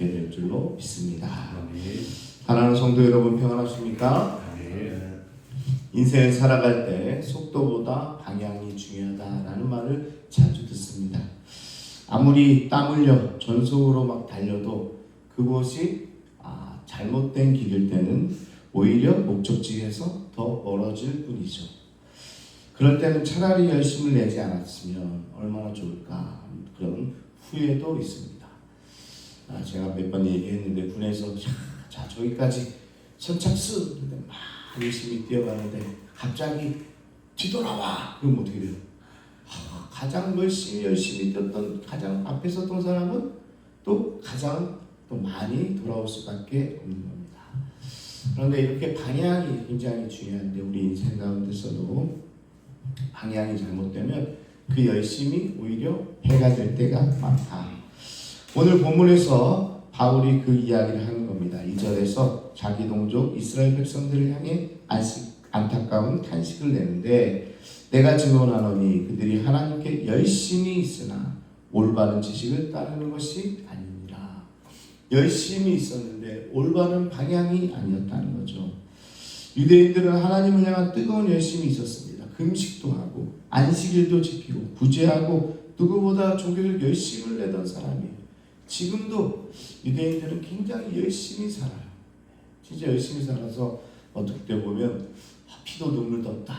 얻게 될 줄로 믿습니다. 사랑하는 성도 여러분, 평안하십니까? 인생을 살아갈 때 속도보다 방향이 중요하다라는 말을 자주 듣습니다. 아무리 땀 흘려 전속으로 막 달려도 그곳이 잘못된 길일 때는 오히려 목적지에서 더 멀어질 뿐이죠. 그럴 때는 차라리 열심을 내지 않았으면 얼마나 좋을까, 그런 후회도 있습니다. 제가 몇 번 얘기했는데 군에서 자 저기까지 선착순 막 열심히 뛰어가는데 갑자기 뒤돌아와, 그럼 어떻게 돼요? 가장 열심히 뛰었던, 가장 앞에 섰던 사람은 또 가장 또 많이 돌아올 수밖에 없는 겁니다. 그런데 이렇게 방향이 굉장히 중요한데, 우리 인생 가운데서도 방향이 잘못되면 그 열심이 오히려 해가 될 때가 많다. 오늘 본문에서 바울이 그 이야기를 하는 겁니다. 2절에서 자기 동족 이스라엘 백성들을 향해 안타까운 탄식을 내는데, 내가 증언하노니 그들이 하나님께 열심히 있으나 올바른 지식을 따르는 것이 아니니라. 열심히 있었는데 올바른 방향이 아니었다는 거죠. 유대인들은 하나님을 향한 뜨거운 열심이 있었습니다. 금식도 하고 안식일도 지키고 구제하고 누구보다 종교적 열심을 내던 사람이에요. 지금도 유대인들은 굉장히 열심히 살아요. 진짜 열심히 살아서 어떻게 보면 피도 눈물도 없다,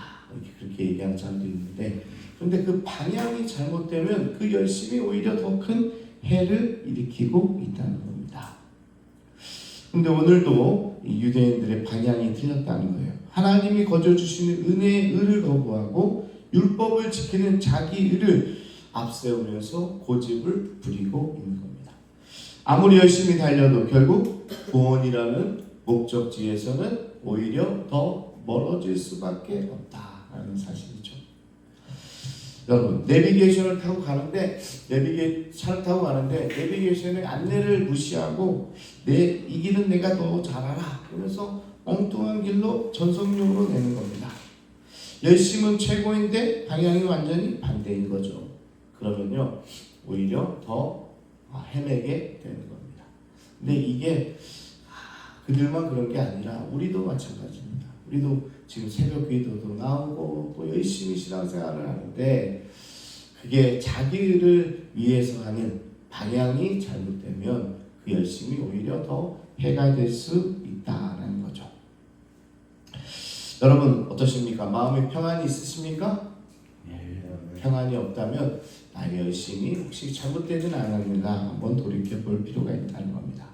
그렇게 얘기하는 사람도 있는데, 그런데 그 방향이 잘못되면 그 열심이 오히려 더 큰 해를 일으키고 있다는 겁니다. 그런데 오늘도 이 유대인들의 방향이 틀렸다는 거예요. 하나님이 거저 주시는 은혜의 의를 거부하고 율법을 지키는 자기 의를 앞세우면서 고집을 부리고 있는 겁니다. 아무리 열심히 달려도 결국 구원이라는 목적지에서는 오히려 더 멀어질 수밖에 없다라는 사실이죠. 여러분, 내비게이션을 타고 가는데 차를 타고 가는데 내비게이션의 안내를 무시하고 이 길은 내가 더 잘 알아, 그러면서 엉뚱한 길로 전속력으로 내는 겁니다. 열심은 최고인데 방향이 완전히 반대인 거죠. 그러면요 오히려 더 헤매게 되는 겁니다. 근데 이게 그들만 그런 게 아니라 우리도 마찬가지입니다. 우리도 지금 새벽 기도도 나오고 또 열심히 신앙생활을 하는데, 그게 자기를 위해서 하는 방향이 잘못되면 그 열심이 오히려 더 해가 될 수 있다는 거죠. 여러분 어떠십니까? 마음에 평안이 있으십니까? 평안이 없다면 나의 열심이 혹시 잘못되진 않았는가 한번 돌이켜볼 필요가 있다는 겁니다.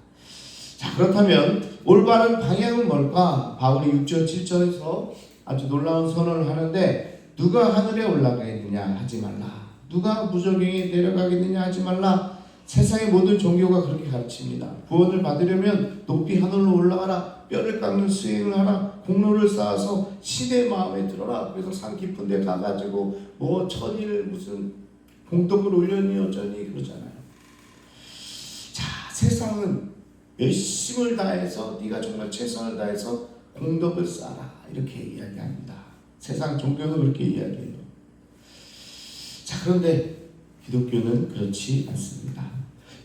자, 그렇다면 올바른 방향은 뭘까? 바울이 6절 7절에서 아주 놀라운 선언을 하는데, 누가 하늘에 올라가겠느냐 하지 말라, 누가 무저갱에 내려가겠느냐 하지 말라. 세상의 모든 종교가 그렇게 가르칩니다. 구원을 받으려면 높이 하늘로 올라가라, 뼈를 깎는 수행을 하라, 공로를 쌓아서 신의 마음에 들어라. 그래서 산 깊은 데 가가지고 뭐 천일 무슨 공덕을 올려니 어쩌니 그러잖아요. 자, 세상은 열심을 다해서, 네가 정말 최선을 다해서 공덕을 쌓아라, 이렇게 이야기합니다. 세상 종교도 그렇게 이야기해요. 자, 그런데 기독교는 그렇지 않습니다.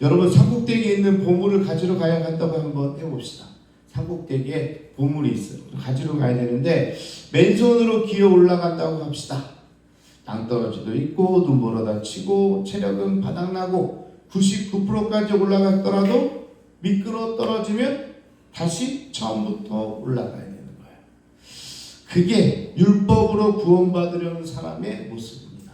여러분, 산꼭대기에 있는 보물을 가지러 가야 한다고 한번 해봅시다. 산꼭대기에 보물이 있어요. 가지러 가야 되는데 맨손으로 기어 올라간다고 합시다. 땅떨어지도 있고 눈보라다 치고 체력은 바닥나고 99%까지 올라갔더라도 미끄러 떨어지면 다시 처음부터 올라가야 되는 거예요. 그게 율법으로 구원받으려는 사람의 모습입니다.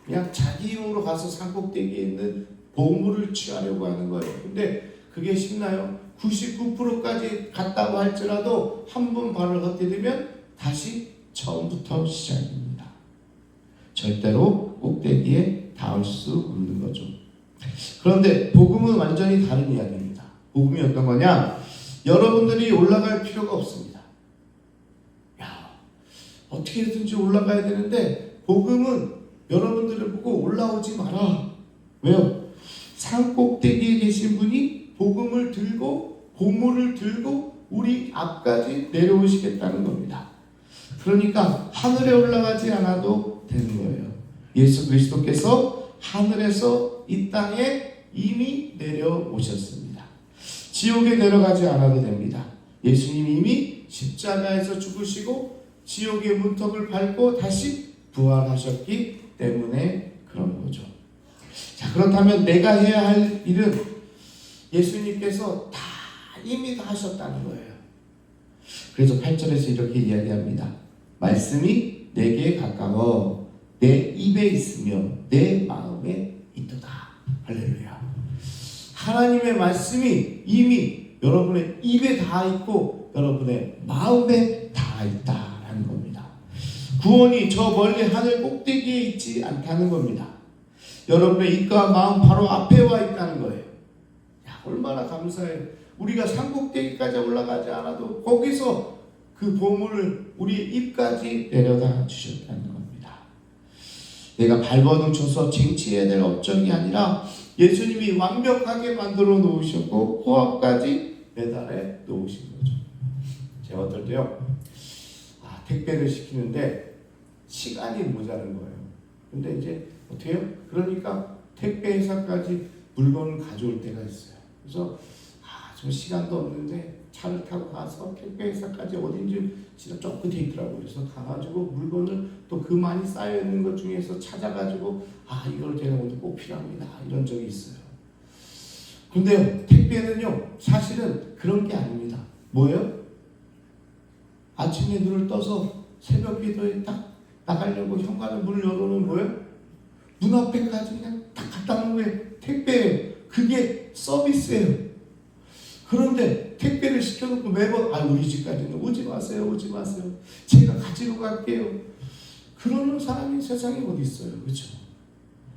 그냥 자기 힘으로 가서 산꼭대기에 있는 보물을 취하려고 하는 거예요. 근데 그게 쉽나요? 99%까지 갔다고 할지라도 한 번 발을 헛디디면 다시 처음부터 시작입니다. 절대로 꼭대기에 닿을 수 없는 거죠. 그런데 복음은 완전히 다른 이야기입니다. 복음이 어떤 거냐? 여러분들이 올라갈 필요가 없습니다. 어떻게든지 올라가야 되는데, 복음은 여러분들을 보고 올라오지 마라. 왜요? 산 꼭대기에 계신 분이 복음을 들고 보물을 들고 우리 앞까지 내려오시겠다는 겁니다. 그러니까 하늘에 올라가지 않아도 되는 거예요. 예수 그리스도께서 하늘에서 이 땅에 이미 내려오셨습니다. 지옥에 내려가지 않아도 됩니다. 예수님이 이미 십자가에서 죽으시고 지옥의 문턱을 밟고 다시 부활하셨기 때문에 그런 거죠. 자, 그렇다면 내가 해야 할 일은 예수님께서 다 이미 다 하셨다는 거예요. 그래서 8절에서 이렇게 이야기합니다. 말씀이 내게 가까워 내 입에 있으며 내 마음에 있도다. 할렐루야. 하나님의 말씀이 이미 여러분의 입에 다 있고 여러분의 마음에 다 있다라는 겁니다. 구원이 저 멀리 하늘 꼭대기에 있지 않다는 겁니다. 여러분의 입과 마음 바로 앞에 와 있다는 거예요. 야, 얼마나 감사해요. 우리가 산 꼭대기까지 올라가지 않아도 거기서 그 보물을 우리 입까지 내려다 주셨다는 겁니다. 내가 발버둥 쳐서 쟁취해야 될 업적이 아니라 예수님이 완벽하게 만들어 놓으셨고 코앞까지 배달해 놓으신 거죠. 제가 어떨 때요, 택배를 시키는데 시간이 모자란 거예요. 근데 이제 어떻게 해요? 그러니까 택배 회사까지 물건을 가져올 때가 있어요. 그래서 좀 시간도 없는데 차를 타고 가서 택배 회사까지 어딘지 진짜 좁게 돼 있더라고요. 그래서 가가지고 물건을 또 그 많이 쌓여 있는 것 중에서 찾아가지고 이걸 제가 오늘 꼭 필요합니다. 이런 적이 있어요. 근데요, 택배는요 사실은 그런 게 아닙니다. 뭐예요? 아침에 눈을 떠서 새벽 기도에 딱 나가려고 현관에 문을 열어놓으면 뭐예요? 문 앞에까지 그냥 딱 갖다 놓은 거예요. 택배예요. 그게 서비스예요. 그런데 택배를 시켜놓고 매번 우리 집까지는 오지 마세요. 오지 마세요. 제가 가지러 갈게요. 그러는 사람이 세상에 어디 있어요. 그렇죠?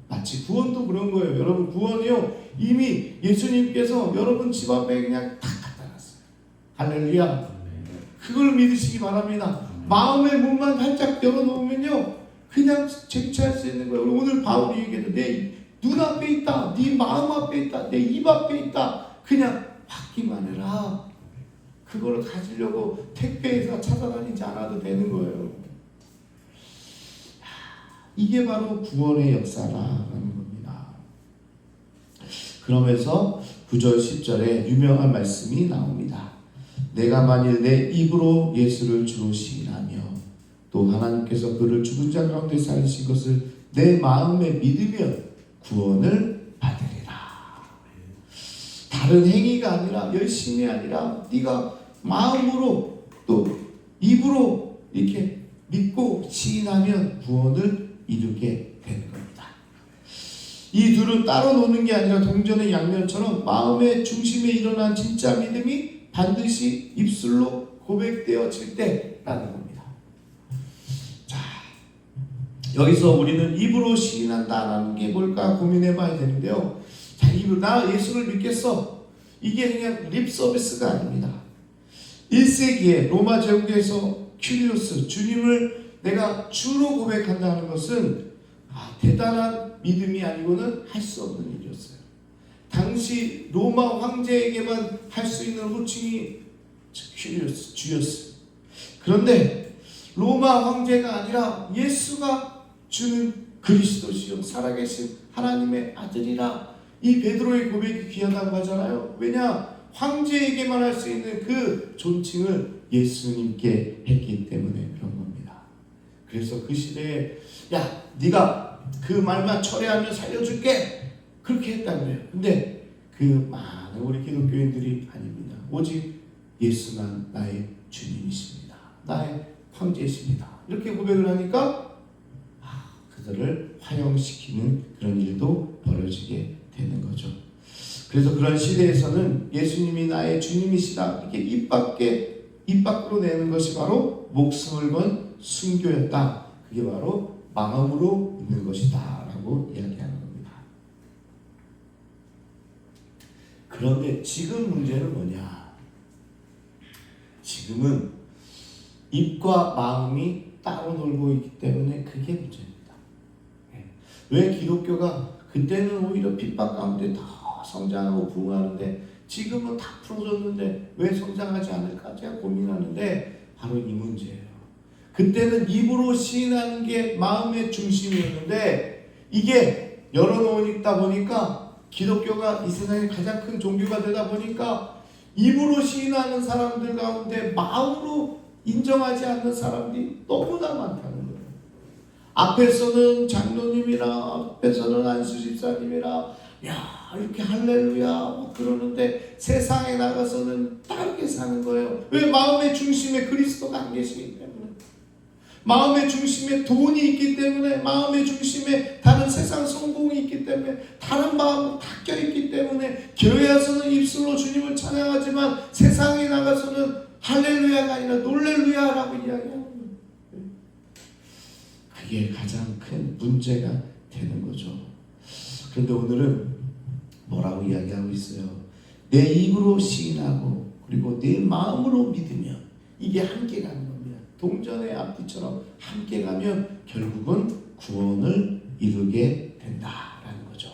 마치 구원도 그런 거예요. 여러분, 구원이요 이미 예수님께서 여러분 집 앞에 그냥 딱 갖다 놨어요. 할렐루야. 그걸 믿으시기 바랍니다. 마음의 문만 활짝 열어놓으면요 그냥 쟁취할 수 있는 거예요. 오늘 바울이 얘기해도 내 눈앞에 있다, 네 마음 앞에 있다, 내 입 앞에 있다. 그냥 받기만 해라. 그걸 가지려고 택배회사 찾아다니지 않아도 되는 거예요. 이게 바로 구원의 역사라는 겁니다. 그러면서 9절 10절에 유명한 말씀이 나옵니다. 내가 만일 내 입으로 예수를 주로 시인하며 또 하나님께서 그를 죽은 자 가운데 살리신 것을 내 마음에 믿으면 구원을 받으리라. 다른 행위가 아니라 열심이 아니라 네가 마음으로 또 입으로 이렇게 믿고 시인하면 구원을 이루게 되는 겁니다. 이 둘은 따로 노는 게 아니라 동전의 양면처럼 마음의 중심에 일어난 진짜 믿음이 반드시 입술로 고백되어질 때라는 겁니다. 자, 여기서 우리는 입으로 시인한다라는 게 뭘까 고민해 봐야 되는데요. 자, 입으로 나 예수를 믿겠어. 이게 그냥 립 서비스가 아닙니다. 1세기에 로마 제국에서 큐리오스 주님을 내가 주로 고백한다는 것은 대단한 믿음이 아니고는 할 수 없는 일이었어요. 당시 로마 황제에게만 할 수 있는 호칭이 큐리오스, 주였어요. 그런데 로마 황제가 아니라 예수가 주는 그리스도시요 살아계신 하나님의 아들이라 이 베드로의 고백이 귀하다고 하잖아요. 왜냐? 황제에게만 할 수 있는 그 존칭을 예수님께 했기 때문에 그런 겁니다. 그래서 그 시대에 야 네가 그 말만 철회하면 살려줄게 그렇게 했다는 거예요. 근데 그 많은 우리 기독교인들이 아닙니다. 오직 예수만 나의 주님이십니다. 나의 황제이십니다. 이렇게 고백을 하니까 그들을 화형시키는 그런 일도 벌어지게 되는 거죠. 그래서 그런 시대에서는 예수님이 나의 주님이시다 이렇게 입 밖으로 내는 것이 바로 목숨을 건 순교였다. 그게 바로 마음으로 믿는 것이다 라고 이야기하는 겁니다. 그런데 지금 문제는 뭐냐? 지금은 입과 마음이 따로 놀고 있기 때문에 그게 문제입니다. 왜 기독교가 그때는 오히려 핍박 가운데 더 성장하고 부흥하는데 지금은 다 풀어졌는데 왜 성장하지 않을까 제가 고민하는데 바로 이 문제예요. 그때는 입으로 시인하는 게 마음의 중심이었는데 이게 열어놓으다 보니까 기독교가 이 세상에 가장 큰 종교가 되다 보니까 입으로 시인하는 사람들 가운데 마음으로 인정하지 않는 사람들이 너무나 많다는 거예요. 앞에서는 장로님이라, 앞에서는 안수 집사님이라, 야 이렇게 할렐루야 막 그러는데 세상에 나가서는 다르게 사는 거예요. 왜? 마음의 중심에 그리스도가 안 계시기 때문에. 마음의 중심에 돈이 있기 때문에, 마음의 중심에 다른 세상 성공이 있기 때문에, 다른 마음으로 닦여 있기 때문에, 교회에서는 입술로 주님을 찬양하지만 세상에 나가서는 할렐루야가 아니라 놀렐루야라고 이야기하는 거예요. 그게 가장 큰 문제가 되는 거죠. 그런데 오늘은 뭐라고 이야기하고 있어요? 내 입으로 시인하고 그리고 내 마음으로 믿으면 이게 함께 가는 겁니다. 동전의 앞뒤처럼 함께 가면 결국은 구원을 이루게 된다라는 거죠.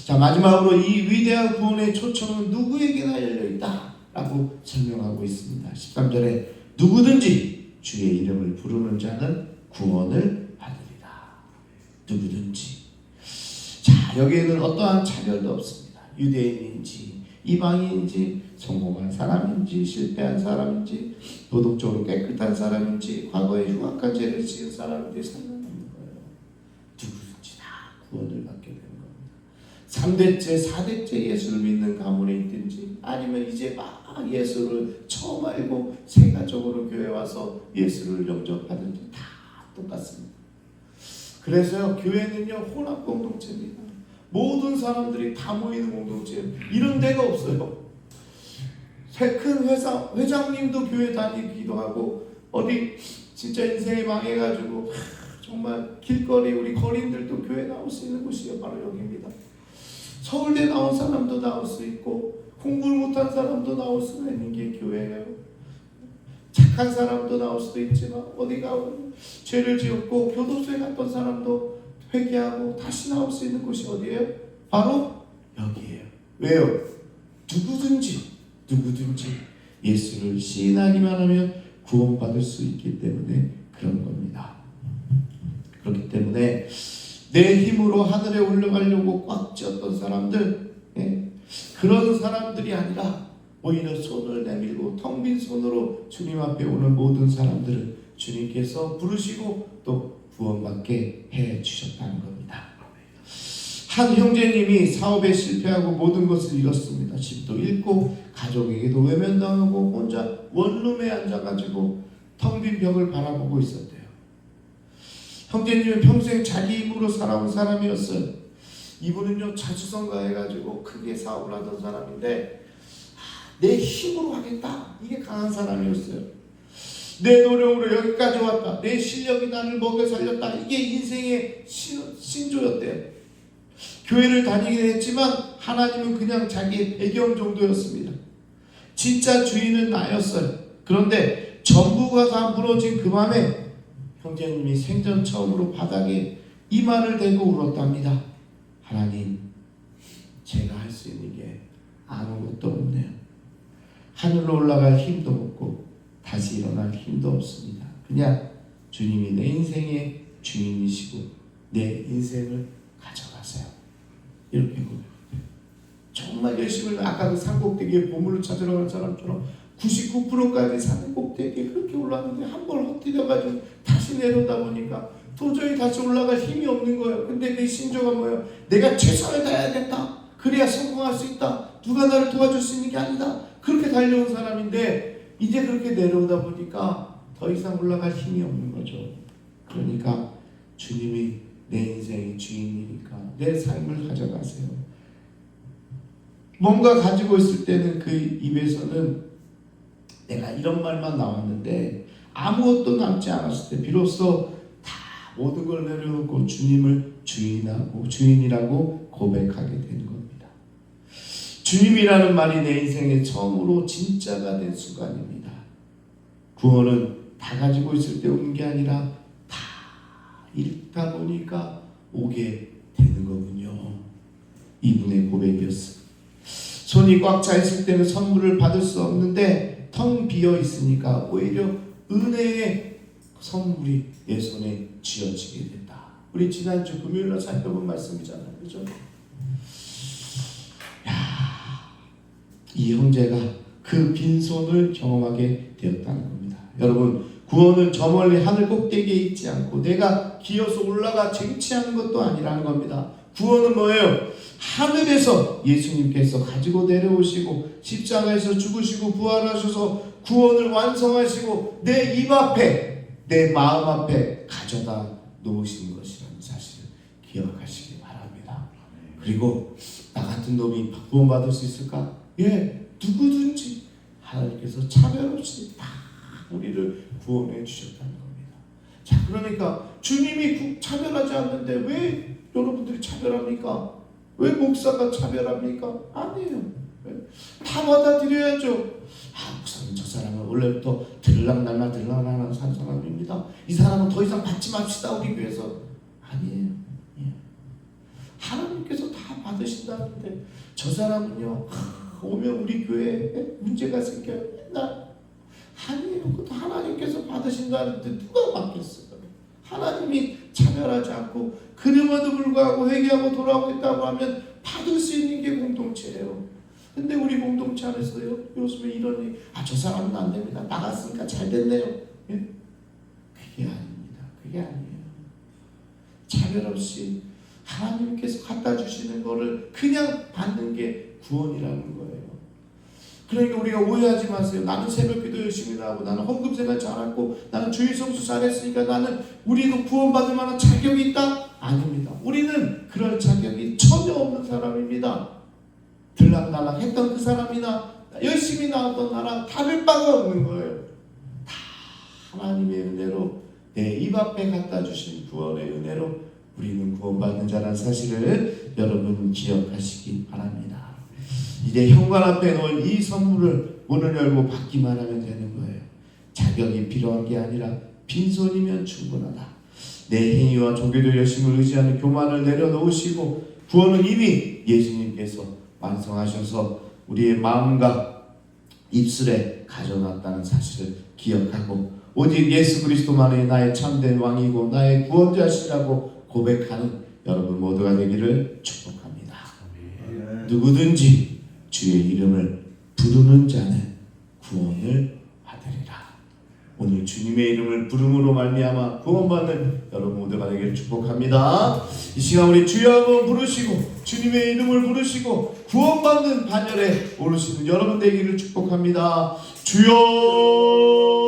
자, 마지막으로 이 위대한 구원의 초청은 누구에게나 열려있다라고 설명하고 있습니다. 13절에 누구든지 주의 이름을 부르는 자는 구원을 받으리라. 누구든지. 자, 여기에는 어떠한 차별도 없습니다. 유대인인지 이방인인지 성공한 사람인지 실패한 사람인지 도덕적으로 깨끗한 사람인지 과거에 흉악한 죄를 지은 사람인지 상관없는 거예요. 누구든지 다 구원을 받게 되는 겁니다. 3대째 4대째 예수를 믿는 가문에 있든지 아니면 이제 막 예수를 처음 알고 세가적으로 교회 와서 예수를 영접하든지 다 똑같습니다. 그래서요, 교회는요 혼합 공동체입니다. 모든 사람들이 다 모이는 공동체, 이런 데가 없어요. 큰 회장님도 교회 다니기도 하고, 어디 진짜 인생이 망해가지고 정말 길거리 우리 거린들도 교회 나올 수 있는 곳이 바로 여기입니다. 서울대 나온 사람도 나올 수 있고 공부를 못한 사람도 나올 수 있는 게 교회예요. 착한 사람도 나올 수도 있지만 어디가 죄를 지었고 교도소에 갔던 사람도 회개하고 다시 나올 수 있는 곳이 어디예요? 바로 여기예요. 왜요? 누구든지 예수를 시인하기만 하면 구원받을 수 있기 때문에 그런 겁니다. 그렇기 때문에 내 힘으로 하늘에 올라가려고 꽉 쥐었던 사람들, 그런 사람들이 아니라 오히려 손을 내밀고 텅 빈 손으로 주님 앞에 오는 모든 사람들을 주님께서 부르시고 또 구원받게 해 주셨다는 겁니다. 한 형제님이 사업에 실패하고 모든 것을 잃었습니다. 집도 잃고 가족에게도 외면당하고 혼자 원룸에 앉아가지고 텅 빈 벽을 바라보고 있었대요. 형제님은 평생 자기 힘으로 살아온 사람이었어요. 이분은요 자수성가 해가지고 크게 사업을 하던 사람인데 내 힘으로 하겠다, 이게 강한 사람이었어요. 내 노력으로 여기까지 왔다, 내 실력이 나를 먹여 살렸다, 이게 인생의 신조였대요. 교회를 다니긴 했지만 하나님은 그냥 자기의 배경 정도였습니다. 진짜 주인은 나였어요. 그런데 전부가 다 무너진 그 밤에 형제님이 생전 처음으로 바닥에 이마를 대고 울었답니다. 하나님, 제가 할 수 있는 게 아무것도 없네요. 하늘로 올라갈 힘도 없고 다시 일어날 힘도 없습니다. 그냥 주님이 내 인생의 주인이시고 내 인생을 가져가세요. 이렇게 고백해요. 정말 열심히, 아까 그 산꼭대기에 보물을 찾으러 가는 사람처럼 99%까지 산 꼭대기에 그렇게 올랐는데 한 번 헛디뎌가지고 다시 내려오다 보니까 도저히 다시 올라갈 힘이 없는 거예요. 근데 내 신조가 뭐예요? 내가 최선을 다해야겠다, 그래야 성공할 수 있다, 누가 나를 도와줄 수 있는 게 아니다, 그렇게 달려온 사람인데 이제 그렇게 내려오다 보니까 더 이상 올라갈 힘이 없는 거죠. 그러니까 주님이 내 인생의 주인이니까 내 삶을 가져가세요. 뭔가 가지고 있을 때는 그 입에서는 내가 이런 말만 나왔는데 아무것도 남지 않았을 때 비로소 다 모든 걸 내려놓고 주님을 주인이라고 고백하게 되는 겁니다. 주님이라는 말이 내 인생의 처음으로 진짜가 된 순간입니다. 구원은 다 가지고 있을 때 오는 게 아니라 다 잃다 보니까 오게 되는 거군요. 이분의 고백이었습니다. 손이 꽉 차 있을 때는 선물을 받을 수 없는데 텅 비어 있으니까 오히려 은혜의 선물이 내 손에 쥐어지게 된다. 우리 지난주 금요일날 살펴본 말씀이잖아요. 그죠? 이 형제가 그 빈손을 경험하게 되었다는 겁니다. 여러분, 구원은 저 멀리 하늘 꼭대기에 있지 않고 내가 기어서 올라가 쟁취하는 것도 아니라는 겁니다. 구원은 뭐예요? 하늘에서 예수님께서 가지고 내려오시고 십자가에서 죽으시고 부활하셔서 구원을 완성하시고 내 입 앞에, 내 마음 앞에 가져다 놓으신 것이라는 사실을 기억하시기 바랍니다. 그리고 나 같은 놈이 구원받을 수 있을까? 예, 누구든지 하나님께서 차별 없이 다 우리를 구원해 주셨다는 겁니다. 자, 그러니까 주님이 차별하지 않는데 왜 여러분들이 차별합니까? 왜 목사가 차별합니까? 아니에요. 다 받아들여야죠. 목사님 저 사람은 원래부터 들락날락 산 사람입니다. 이 사람은 더 이상 받지 맙시다 우리 교회에서. 아니에요. 예. 하나님께서 다 받으신다는데 저 사람은요 오면 우리 교회에 문제가 생겨요. 맨날. 아니에요. 그것도 하나님께서 받으신다는데 누가 받겠어요? 하나님이 차별하지 않고 그럼에도 불구하고 회개하고 돌아오겠다고 하면 받을 수 있는 게 공동체예요. 근데 우리 공동체 안에서요 요즘에 이러니 저 사람은 안 됩니다. 나갔으니까 잘 됐네요. 예? 그게 아닙니다. 그게 아니에요. 차별 없이 하나님께서 갖다 주시는 거를 그냥 받는 게 구원이라는 거예요. 그러니까 우리가 오해하지 마세요. 나는 새벽기도 열심히 나오고 나는 헌금생활 잘하고 나는 주일성수 잘했으니까 나는 우리도 구원받을 만한 자격이 있다? 아닙니다. 우리는 그럴 자격이 전혀 없는 사람입니다. 들락날락 했던 그 사람이나 열심히 나왔던 나랑 다를 바가 없는 거예요. 다 하나님의 은혜로 내 입 앞에 갖다 주신 구원의 은혜로 우리는 구원받는 자라는 사실을 여러분 기억하시기 바랍니다. 이제 현관 앞에 놓은 이 선물을 문을 열고 받기만 하면 되는 거예요. 자격이 필요한 게 아니라 빈손이면 충분하다. 내 행위와 종교적 열심을 의지하는 교만을 내려놓으시고 구원은 이미 예수님께서 완성하셔서 우리의 마음과 입술에 가져놨다는 사실을 기억하고 오직 예수 그리스도만이 나의 참된 왕이고 나의 구원자시라고 고백하는 여러분 모두가 되기를 축복합니다. 누구든지 주의 이름을 부르는 자는 구원을 받으리라. 오늘 주님의 이름을 부름으로 말미암아 구원받는 여러분 모두가 되기를 축복합니다. 이 시간 우리 주여 한번 부르시고 주님의 이름을 부르시고 구원받는 반열에 오르시는 여러분 되기를 축복합니다. 주여